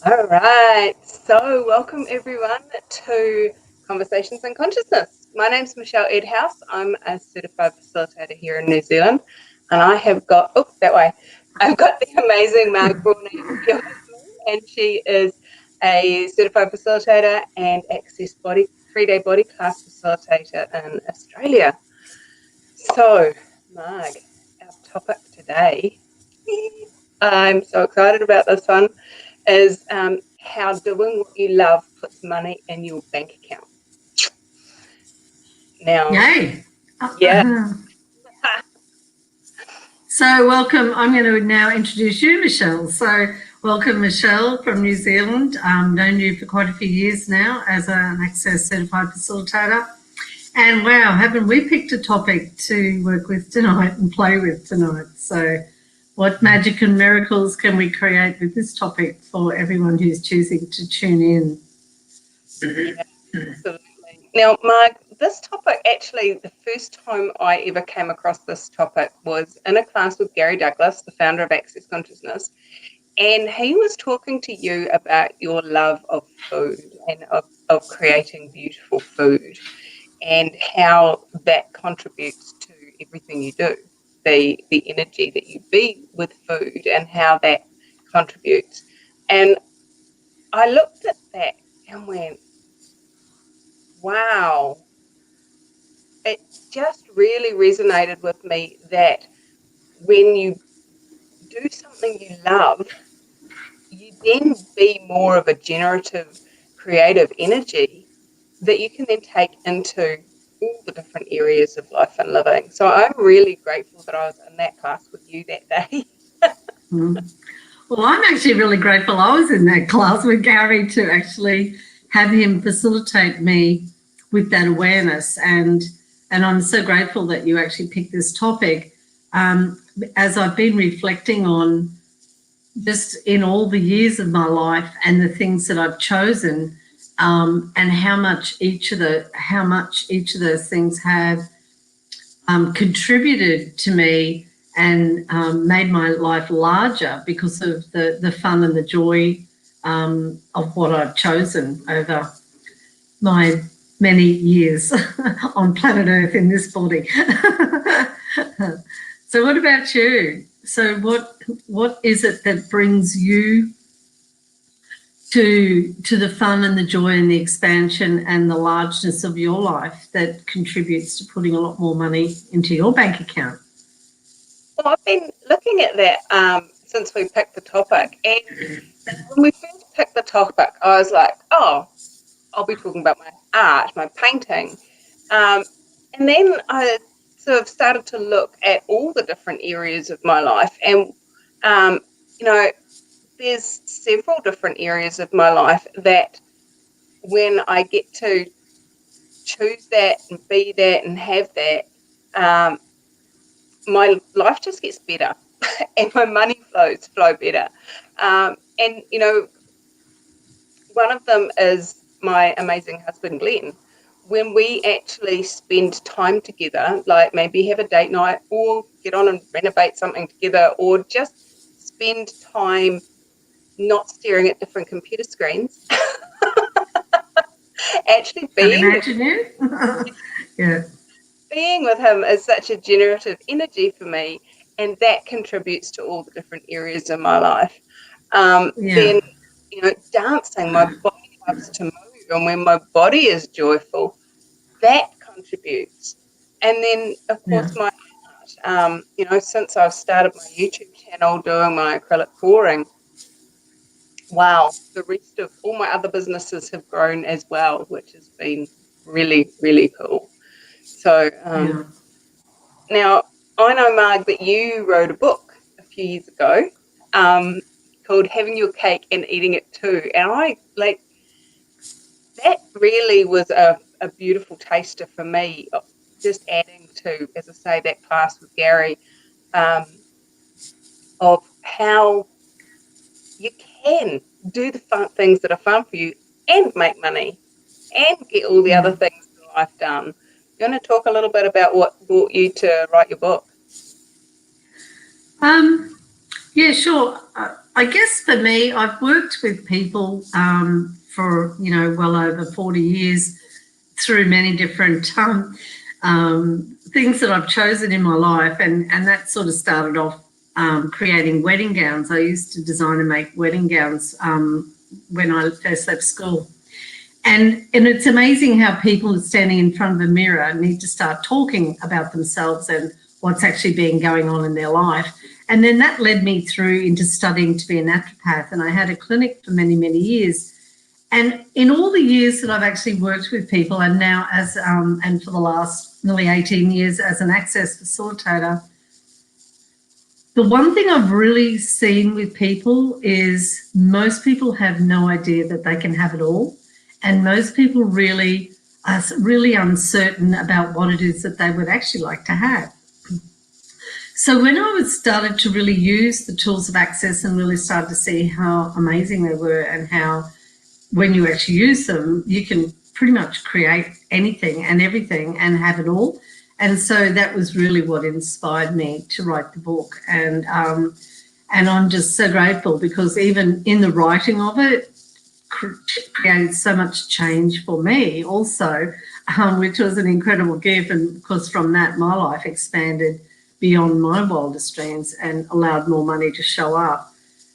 All right, so welcome everyone to Conversations in Consciousness. My name's Michelle Edhouse. I'm a certified facilitator here in New Zealand, and I have got, I've got the amazing Margaret here with me, and she is a certified facilitator and access body 3-day body class facilitator in Australia. So, Marg, our topic today, I'm so excited about this one, is how doing what you love puts money in your bank account. Now, Yay. yeah. So welcome. I'm going to now introduce you, Michelle. So welcome, Michelle from New Zealand. Known you for quite a few years now as an Access Certified Facilitator. And wow, haven't we picked a topic to work with tonight and play with tonight? So what magic and miracles can we create with this topic for everyone who's choosing to tune in? Yeah, absolutely. Now, Mark, this topic, actually, the first time I ever came across this topic was in a class with Gary Douglas, the founder of Access Consciousness, and he was talking to you about your love of food and of creating beautiful food and how that contributes to everything you do, the energy that you be with food and how that contributes. And I looked at that and went, wow, it just really resonated with me that when you do something you love, you then be more of a generative, creative energy that you can then take into all the different areas of life and living. So I'm really grateful that I was in that class with you that day. Well, I'm actually really grateful I was in that class with Gary to actually have him facilitate me with that awareness. And I'm so grateful that you actually picked this topic. As I've been reflecting on just in all the years of my life and the things that I've chosen, and how much each of those things have contributed to me and made my life larger because of the fun and the joy of what I've chosen over my many years on planet Earth in this body. So what about you? So what is it that brings you to the fun and the joy and the expansion and the largeness of your life that contributes to putting a lot more money into your bank account? Well, I've been looking at that since we picked the topic. And when we first picked the topic, I was like, oh, I'll be talking about my art, my painting. And then I sort of started to look at all the different areas of my life. And, there's several different areas of my life that when I get to choose that and be that and have that, my life just gets better and my money flow better. And, one of them is my amazing husband, Glenn. When we actually spend time together, like maybe have a date night or get on and renovate something together or just spend time not staring at different computer screens, actually Can imagine it. Yeah. being with him is such a generative energy for me, and that contributes to all the different areas of my life. Yeah. Then, dancing, my body loves to move, and when my body is joyful, that contributes. And then, of Yeah. course, my art. Since I've started my YouTube channel doing my acrylic pouring, wow, the rest of all my other businesses have grown as well, which has been really, really cool. So Yeah. now I know, Marg, that you wrote a book a few years ago called Having Your Cake and Eating It Too. And that really was a beautiful taster for me, just adding to, as I say, that class with Gary, of how you can do the fun things that are fun for you and make money and get all the other Yeah. things in life done. You want to talk a little bit about what brought you to write your book? Um, Yeah, sure. I guess for me, I've worked with people for, well over 40 years through many different things that I've chosen in my life. And that sort of started off creating wedding gowns. I used to design and make wedding gowns when I first left school. And it's amazing how people standing in front of a mirror need to start talking about themselves and what's actually been going on in their life. And then that led me through into studying to be a naturopath. And I had a clinic for many, many years. And in all the years that I've actually worked with people, and now and for the last nearly 18 years as an access facilitator, the one thing I've really seen with people is most people have no idea that they can have it all. And most people really are really uncertain about what it is that they would actually like to have. So when I started to really use the tools of access and really started to see how amazing they were and how when you actually use them, you can pretty much create anything and everything and have it all. And so that was really what inspired me to write the book. And I'm just so grateful because even in the writing of it, created so much change for me also, which was an incredible gift. And of course, from that, my life expanded beyond my wildest dreams and allowed more money to show up.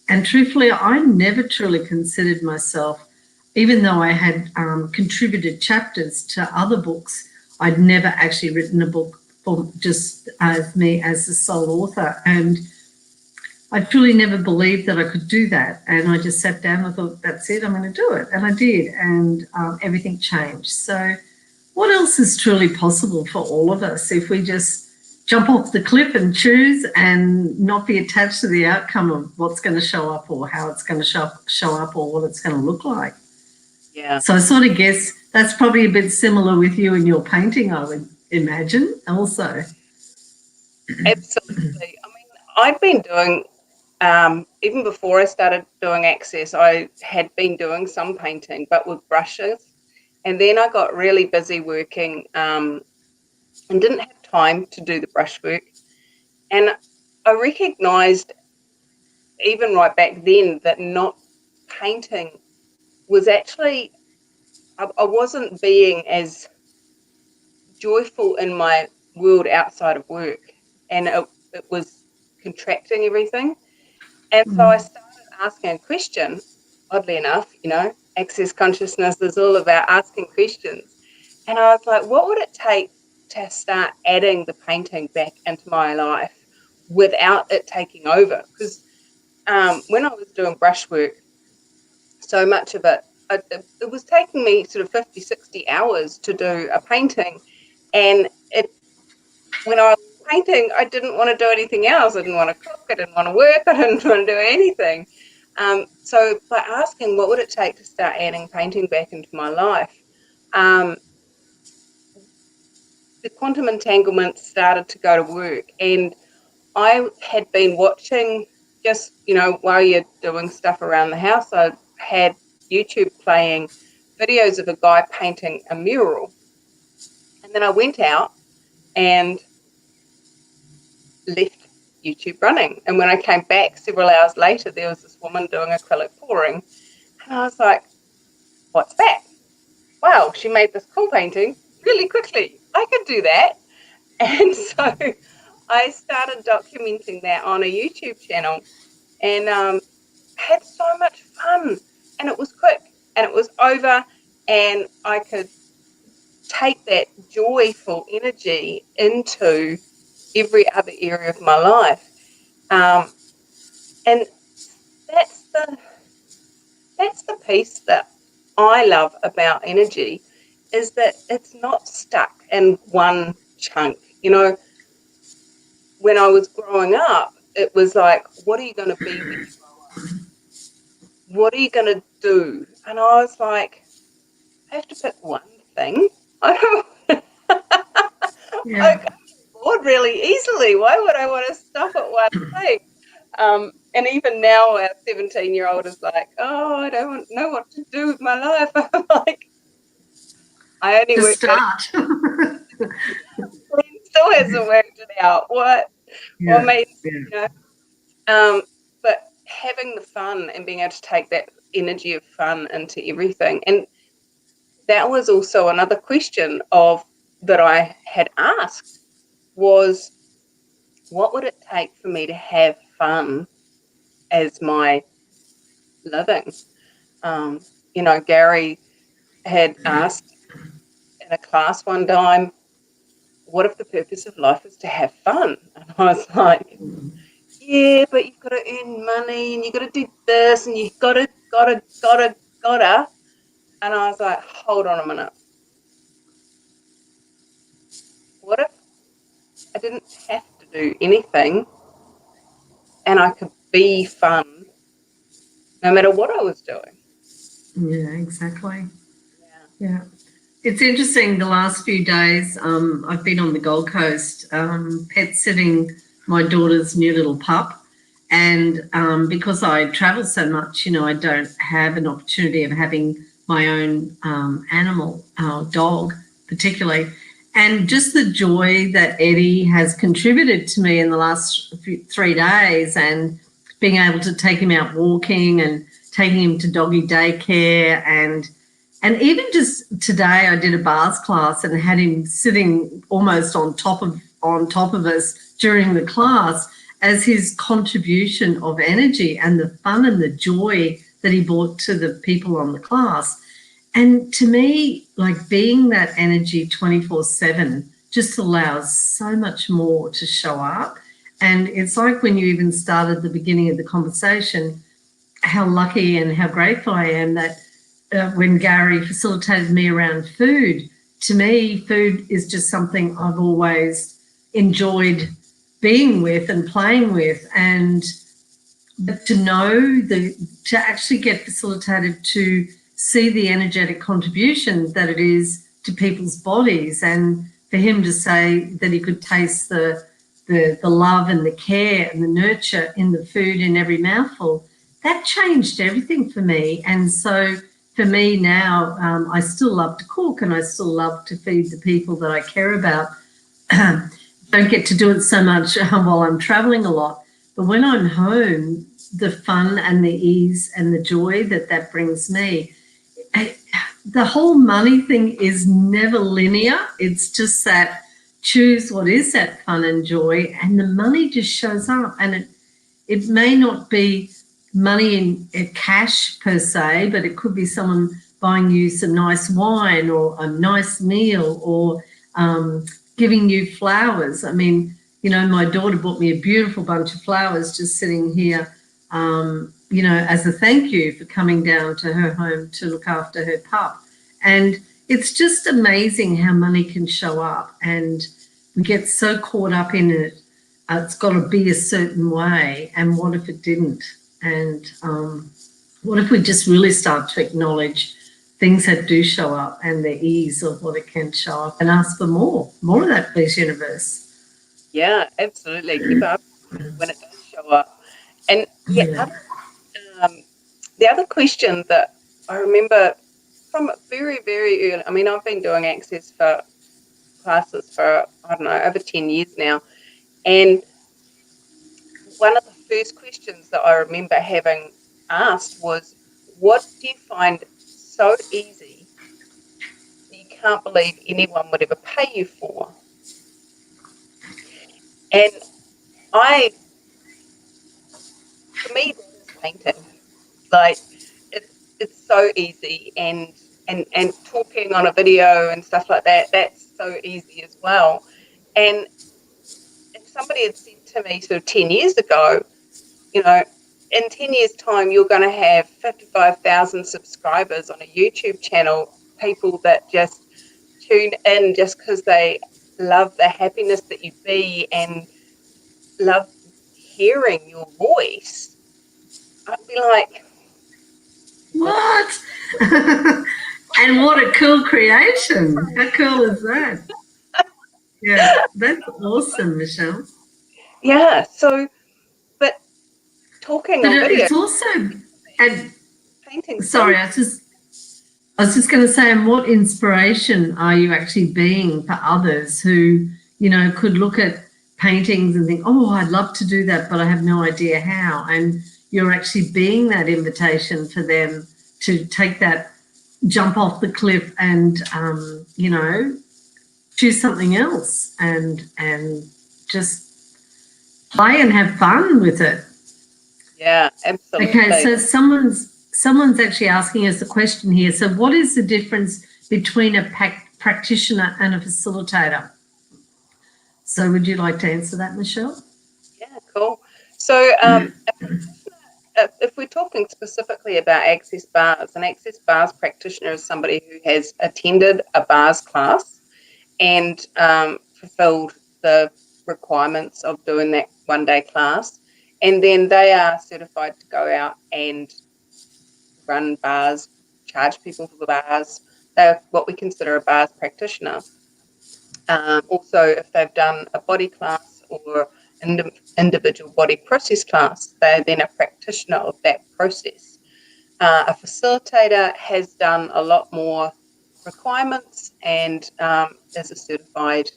And truthfully, I never truly considered myself, even though I had contributed chapters to other books, I'd never actually written a book for just as me as the sole author. And I truly never believed that I could do that. And I just sat down and I thought, that's it, I'm going to do it. And I did. And everything changed. So what else is truly possible for all of us if we just jump off the cliff and choose and not be attached to the outcome of what's going to show up or how it's going to show up or what it's going to look like? Yeah. So I sort of guess that's probably a bit similar with you and your painting, I would imagine also. Absolutely. I mean, I'd been doing, even before I started doing Access, I had been doing some painting, but with brushes. And then I got really busy working and didn't have time to do the brushwork. And I recognised, even right back then, that not painting was actually, I wasn't being as joyful in my world outside of work. And it was contracting everything. And so I started asking a question, oddly enough, access consciousness is all about asking questions. And I was like, what would it take to start adding the painting back into my life without it taking over? Because when I was doing brushwork, so much of it, it was taking me sort of 50, 60 hours to do a painting. And when I was painting, I didn't want to do anything else. I didn't want to cook. I didn't want to work. I didn't want to do anything. So by asking what would it take to start adding painting back into my life, the quantum entanglement started to go to work. And I had been watching just, while you're doing stuff around the house, I had YouTube playing videos of a guy painting a mural. And then I went out and left YouTube running. And when I came back several hours later, there was this woman doing acrylic pouring. And I was like, what's that? Wow, she made this cool painting really quickly. I could do that. And so I started documenting that on a YouTube channel and had so much fun. And it was quick and it was over, and I could take that joyful energy into every other area of my life. And that's the piece that I love about energy, is that it's not stuck in one chunk. When I was growing up, it was like, what are you going to be when you grow up? What are you going to do? And I was like, I have to pick one thing. I don't Yeah. I get bored really easily. Why would I want to stop at one thing? And even now, our 17-year-old is like, oh, I don't know what to do with my life. I'm like, I only Just worked it start. out. He still hasn't worked it out. What Yeah. made, Yeah. having the fun and being able to take that energy of fun into everything. And that was also another question that I had asked was, what would it take for me to have fun as my living? Gary had asked in a class one time, what if the purpose of life is to have fun? And I was like, yeah, but you've got to earn money and you've got to do this and you've got to. And I was like, hold on a minute. What if I didn't have to do anything and I could be fun no matter what I was doing? Yeah, exactly. Yeah. It's interesting, the last few days, I've been on the Gold Coast pet sitting my daughter's new little pup. And because I travel so much, I don't have an opportunity of having my own animal, dog particularly. And just the joy that Eddie has contributed to me in the last 3 days, and being able to take him out walking and taking him to doggy daycare, and even just today I did a bars class and had him sitting almost on top of us during the class, as his contribution of energy and the fun and the joy that he brought to the people on the class. And to me, like, being that energy 24/7 just allows so much more to show up. And it's like when you even started the beginning of the conversation, how lucky and how grateful I am that when Gary facilitated me around food, to me, food is just something I've always enjoyed being with and playing with. And to actually get facilitated to see the energetic contribution that it is to people's bodies, and for him to say that he could taste the love and the care and the nurture in the food in every mouthful, that changed everything for me. And so for me now, I still love to cook and I still love to feed the people that I care about. Don't get to do it so much while I'm traveling a lot, but when I'm home, the fun and the ease and the joy that brings me, the whole money thing is never linear. It's just that choose what is that fun and joy, and the money just shows up. And it may not be money in cash per se, but it could be someone buying you some nice wine or a nice meal, or giving you flowers. I mean, my daughter bought me a beautiful bunch of flowers just sitting here, as a thank you for coming down to her home to look after her pup. And it's just amazing how money can show up, and we get so caught up in it. It's got to be a certain way, and what if it didn't? And what if we just really start to acknowledge things that do show up and the ease of what it can show up, and ask for more of that, please, universe. Yeah, absolutely. Keep up when it does show up. And the other question that I remember from very, very early, I mean, I've been doing access for classes for, I don't know, over 10 years now. And one of the first questions that I remember having asked was, what do you find so easy that you can't believe anyone would ever pay you for? And for me, this is painting. Like, it's so easy, and talking on a video and stuff like that, that's so easy as well. And if somebody had said to me sort of 10 years ago, in 10 years' time, you're going to have 55,000 subscribers on a YouTube channel, people that just tune in just because they love the happiness that you be and love hearing your voice, I'd be like, what? And what a cool creation. How cool is that? Yeah, that's awesome, Michelle. Yeah, so, but talking on video, it's also, and painting. Sorry, I was just going to say, and what inspiration are you actually being for others who, could look at paintings and think, oh, I'd love to do that, but I have no idea how. And you're actually being that invitation for them to take that jump off the cliff and, you know, choose something else and just play and have fun with it. Yeah, absolutely. Okay, so someone's actually asking us a question here. So what is the difference between a practitioner and a facilitator? So would you like to answer that, Michelle? Yeah, cool. So if we're talking specifically about access bars, an access bars practitioner is somebody who has attended a bars class and fulfilled the requirements of doing that one-day class, and then they are certified to go out and run bars, charge people for the bars. They're what we consider a bars practitioner. Also, if they've done a body class or individual body process class, they're then a practitioner of that process. A facilitator has done a lot more requirements and is a certified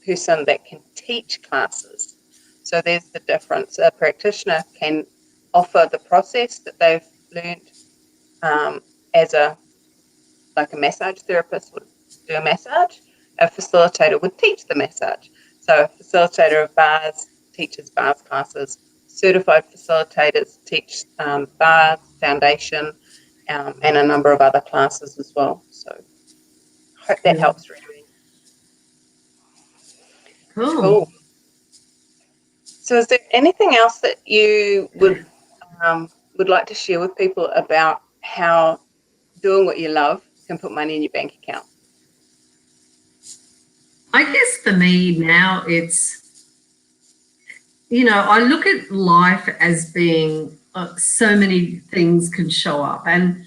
person that can teach classes. So there's the difference. A practitioner can offer the process that they've learned as like a massage therapist would do a massage. A facilitator would teach the massage. So a facilitator of bars teaches bars classes. Certified facilitators teach bars, foundation, and a number of other classes as well. So I hope that helps really. Cool. So is there anything else that you would like to share with people about how doing what you love can put money in your bank account? I guess for me now it's, you know, I look at life as being so many things can show up, and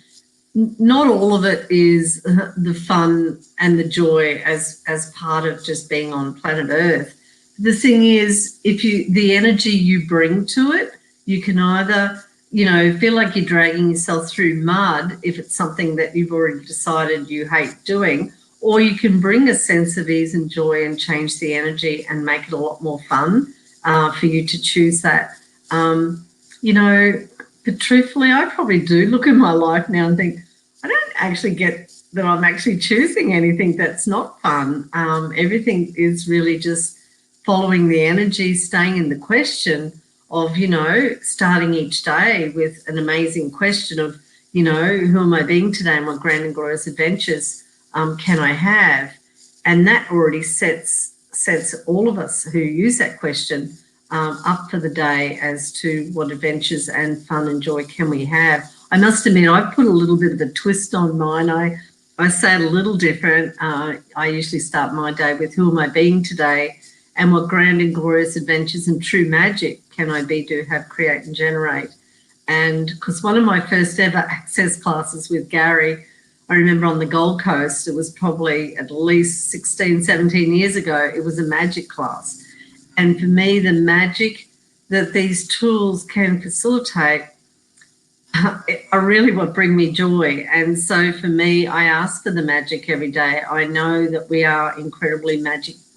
not all of it is the fun and the joy as part of just being on planet Earth. The thing is, if you, the energy you bring to it, you can either, you know, feel like you're dragging yourself through mud if it's something that you've already decided you hate doing, or you can bring a sense of ease and joy and change the energy and make it a lot more fun for you to choose that. You know, but truthfully, I probably do look at my life now and think, I don't actually get that I'm actually choosing anything that's not fun. Everything is really just following the energy, staying in the question of, you know, starting each day with an amazing question of, you know, who am I being today and what grand and glorious adventures can I have? And that already sets all of us who use that question up for the day as to what adventures and fun and joy can we have. I must admit, I've put a little bit of a twist on mine. I say it a little different. I usually start my day with who am I being today and what grand and glorious adventures and true magic can I be, do, have, create and generate. And because one of my first ever access classes with Gary, I remember on the Gold Coast, it was probably at least 16, 17 years ago, it was a magic class. And for me, the magic that these tools can facilitate are really what bring me joy. And so for me, I ask for the magic every day. I know that we are incredibly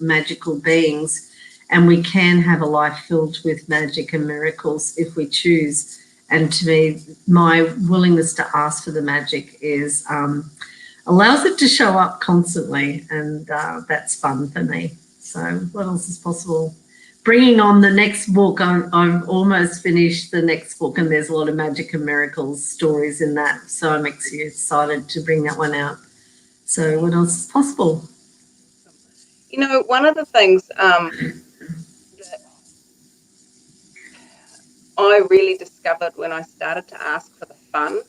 magical beings, and we can have a life filled with magic and miracles if we choose. And to me, my willingness to ask for the magic is allows it to show up constantly, and that's fun for me. So what else is possible? Bringing on the next book. I've almost finished the next book, and there's a lot of magic and miracles stories in that. So I'm excited to bring that one out. So what else is possible? You know, one of the things that I really discovered when I started to ask for the fun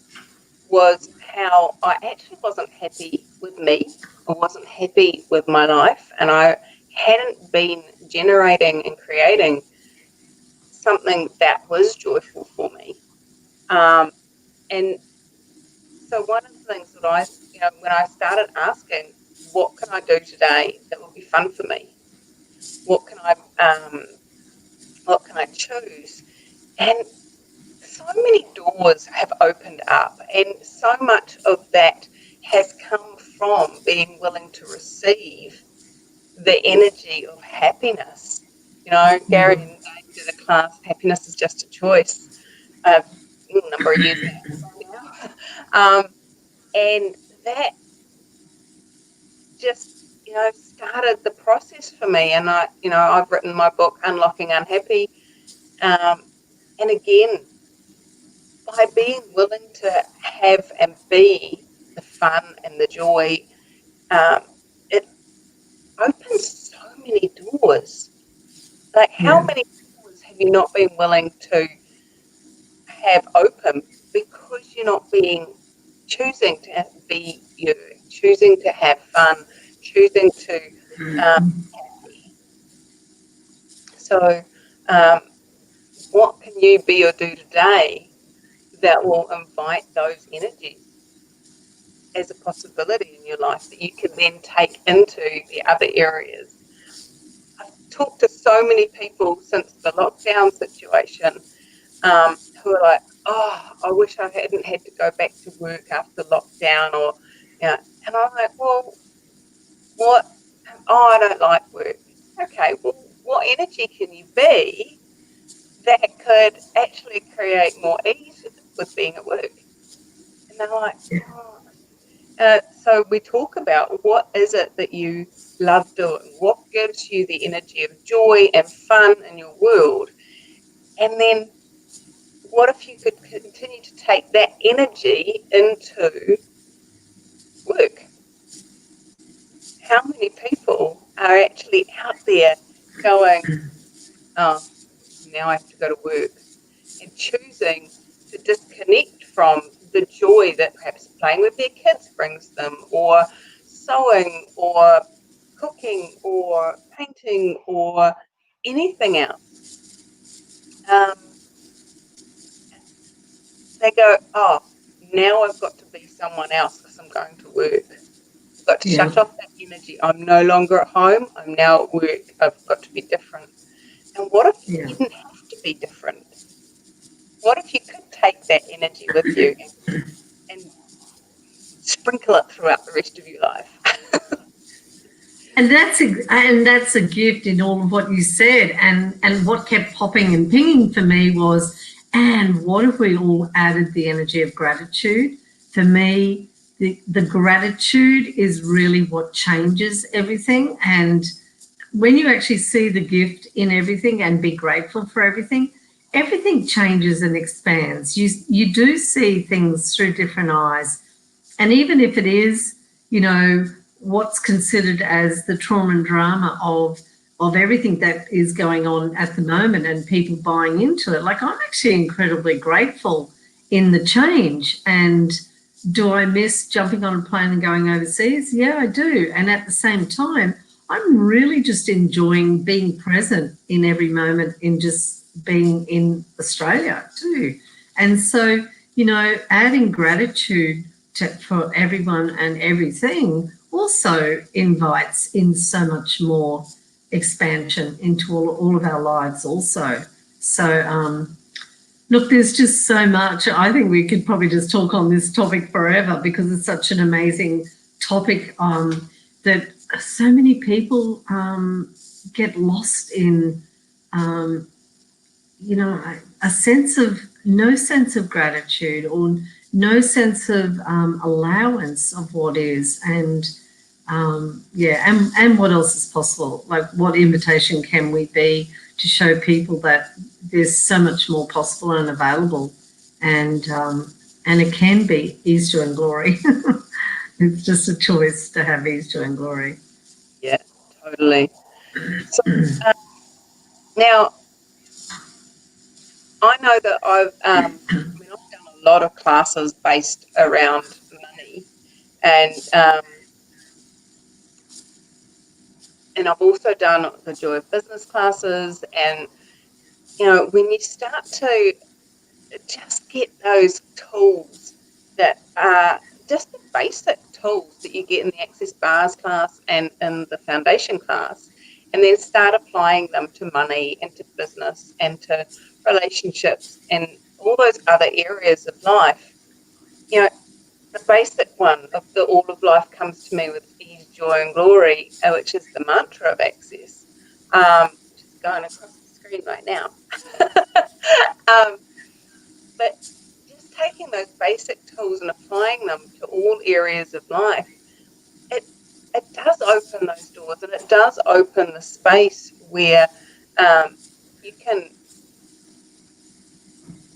was how I actually wasn't happy with me. I wasn't happy with my life, and I hadn't been generating and creating something that was joyful for me. And so one of the things that I, you know, when I started asking, what can I do today that will be fun for me? What can I choose? And so many doors have opened up, and so much of that has come from being willing to receive the energy of happiness. You know, Gary and Dave did a class, Happiness is Just a Choice. a number of years now. And that just, started the process for me. And I've written my book, Unlocking Unhappy. And again, by being willing to have and be the fun and the joy, it opens so many doors. Like, how many doors have you not been willing to have open because you're not choosing to be you, choosing to have fun, choosing to happy. So, what can you be or do today that will invite those energies as a possibility in your life that you can then take into the other areas? I've talked to so many people since the lockdown situation who are like, oh, I wish I hadn't had to go back to work after lockdown, or, and I'm like, well, what? Oh, I don't like work. Okay, well, what energy can you be that could actually create more ease with being at work? And they're like, oh. So we talk about what is it that you love doing, what gives you the energy of joy and fun in your world, and then what if you could continue to take that energy into work? How many people are actually out there going, oh, now I have to go to work, and choosing to disconnect from the joy that perhaps playing with their kids brings them, or sewing, or cooking, or painting, or anything else. They go, oh, now I've got to be someone else because I'm going to work. I've got to shut off that energy. I'm no longer at home. I'm now at work. I've got to be different. And what if you didn't have to be different? What if you could take that energy with you and sprinkle it throughout the rest of your life? And that's a gift in all of what you said. And what kept popping and pinging for me was, and what if we all added the energy of gratitude? For me, the gratitude is really what changes everything. And when you actually see the gift in everything and be grateful for everything, everything changes and expands. You do see things through different eyes. And even if it is, what's considered as the trauma and drama of everything that is going on at the moment and people buying into it, like, I'm actually incredibly grateful in the change. And do I miss jumping on a plane and going overseas? Yeah, I do. And at the same time, I'm really just enjoying being present in every moment, in just being in Australia too. And so, adding gratitude for everyone and everything also invites in so much more expansion into all of our lives also. So, look, there's just so much. I think we could probably just talk on this topic forever because it's such an amazing topic that so many people get lost in, a sense of no sense of gratitude, or no sense of allowance of what is, and what else is possible. Like, what invitation can we be to show people that there's so much more possible and available, and it can be ease, joy, and glory. It's just a choice to have ease, joy, and glory. Yeah, totally. So now, I know that I've done a lot of classes based around money, and I've also done the Joy of Business classes. And when you start to just get those tools that are just the basic tools that you get in the Access Bars class and in the foundation class, and then start applying them to money and to business and to relationships and all those other areas of life, the basic one of the all of life comes to me with ease, joy, and glory, which is the mantra of Access, which is going across the screen right now. But just taking those basic tools and applying them to all areas of life, it does open those doors, and it does open the space where you can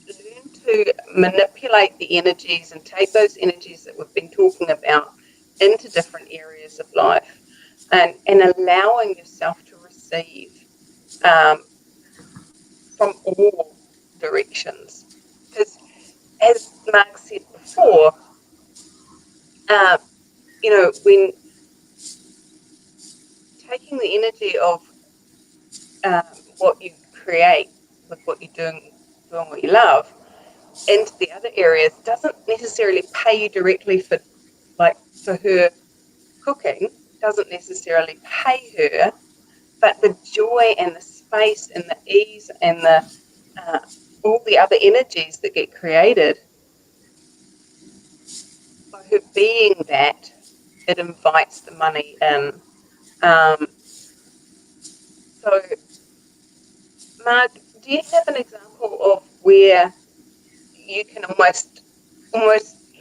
learn to manipulate the energies and take those energies that we've been talking about into different areas of life, and allowing yourself to receive from all directions. Because as Mark said before, when taking the energy of what you create with what you're doing what you love into the other areas doesn't necessarily pay you directly for her cooking, doesn't necessarily pay her, but the joy and the space and the ease and the all the other energies that get created by her being that, it invites the money in. So, Mark, do you have an example of where you can almost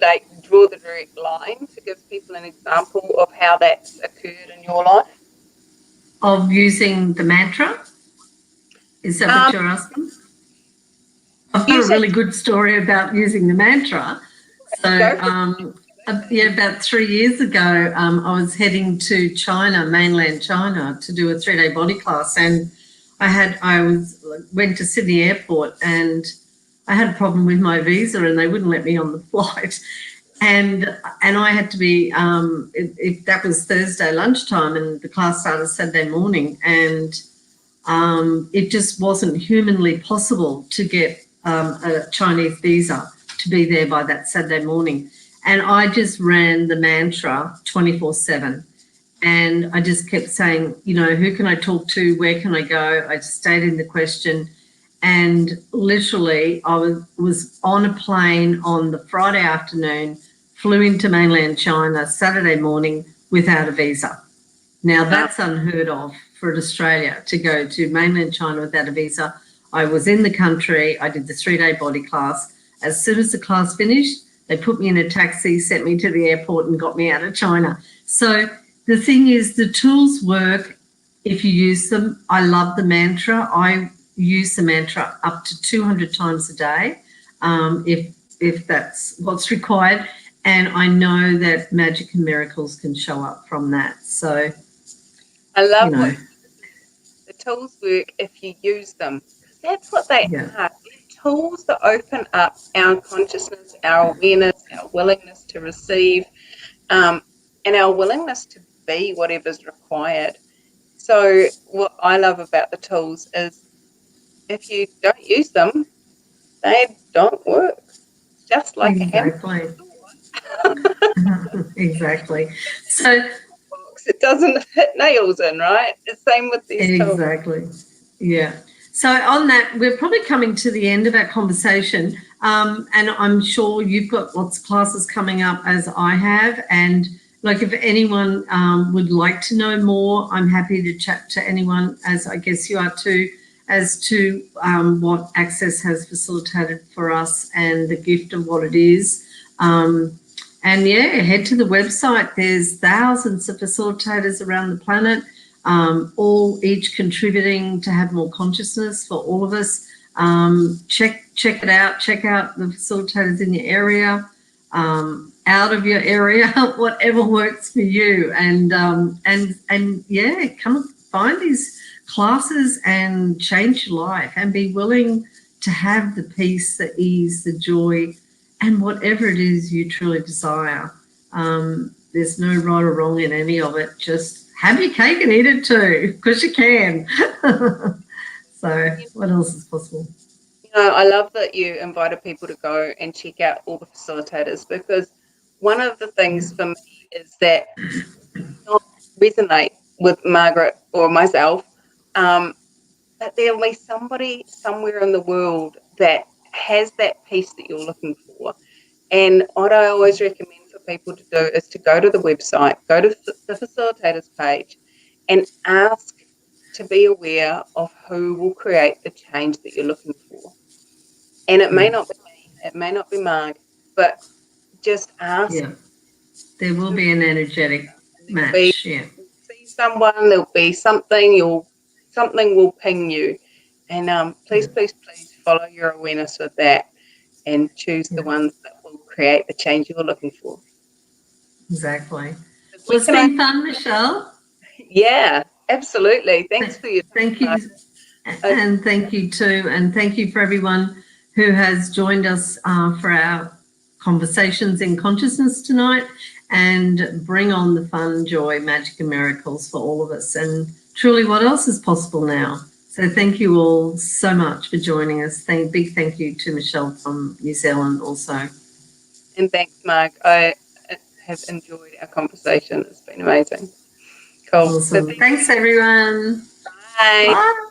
like draw the direct line to give people an example of how that's occurred in your life? Of using the mantra? Is that what you're asking? I've got a really good story about using the mantra. So, about 3 years ago, I was heading to China, mainland China, to do a 3-day body class, and went to Sydney Airport, and I had a problem with my visa, and they wouldn't let me on the flight, and I had to be. That was Thursday lunchtime, and the class started Saturday morning, and it just wasn't humanly possible to get a Chinese visa to be there by that Saturday morning. And I just ran the mantra 24/7. And I just kept saying, who can I talk to? Where can I go? I just stayed in the question. And literally, I was on a plane on the Friday afternoon, flew into mainland China Saturday morning without a visa. Now, that's unheard of for Australia to go to mainland China without a visa. I was in the country. I did the 3-day body class. As soon as the class finished, they put me in a taxi, sent me to the airport, and got me out of China. So the thing is, the tools work if you use them. I love the mantra. I use the mantra up to 200 times a day, if that's what's required. And I know that magic and miracles can show up from that. So I love what the tools work if you use them, because that's what they are. They're tools that open up our consciousness, our awareness, our willingness to receive, and our willingness to be whatever's required. So what I love about the tools is if you don't use them, they don't work. It's just like a hammer. Exactly. So it doesn't hit nails in, right? The same with these tools. Exactly. Yeah. So on that, we're probably coming to the end of our conversation, and I'm sure you've got lots of classes coming up, as I have. And like, if anyone would like to know more, I'm happy to chat to anyone, as I guess you are too, as to what Access has facilitated for us and the gift of what it is. And head to the website. There's thousands of facilitators around the planet, all each contributing to have more consciousness for all of us. Check it out. Check out the facilitators in your area, out of your area, whatever works for you. And come and find these classes and change your life, and be willing to have the peace, the ease, the joy, and whatever it is you truly desire. There's no right or wrong in any of it. Just have your cake and eat it too, because you can. So what else is possible? I love that you invited people to go and check out all the facilitators, because one of the things for me is that not resonate with Margaret or myself, that there will be somebody somewhere in the world that has that peace that you're looking for. And what I always recommend for people to do is to go to the website, go to the facilitators page, and ask to be aware of who will create the change that you're looking for. And it may not be me, It may not be Marg, but just ask. Yeah. There will be an energetic There'll be, match. Yeah. see someone, there'll be something, something will ping you. And please, please, please follow your awareness with that and choose the ones that will create the change you're looking for. Exactly. We Well, it's can been fun, Michelle. Yeah, absolutely. Thanks for your time. Thank you. And thank you too. And thank you for everyone who has joined us for our conversations in consciousness tonight, and bring on the fun, joy, magic and miracles for all of us. And truly, what else is possible now? So thank you all so much for joining us. Big thank you to Michelle from New Zealand also. And thanks, Mark. I have enjoyed our conversation. It's been amazing. Cool. Awesome. Thanks, everyone. Bye. Bye.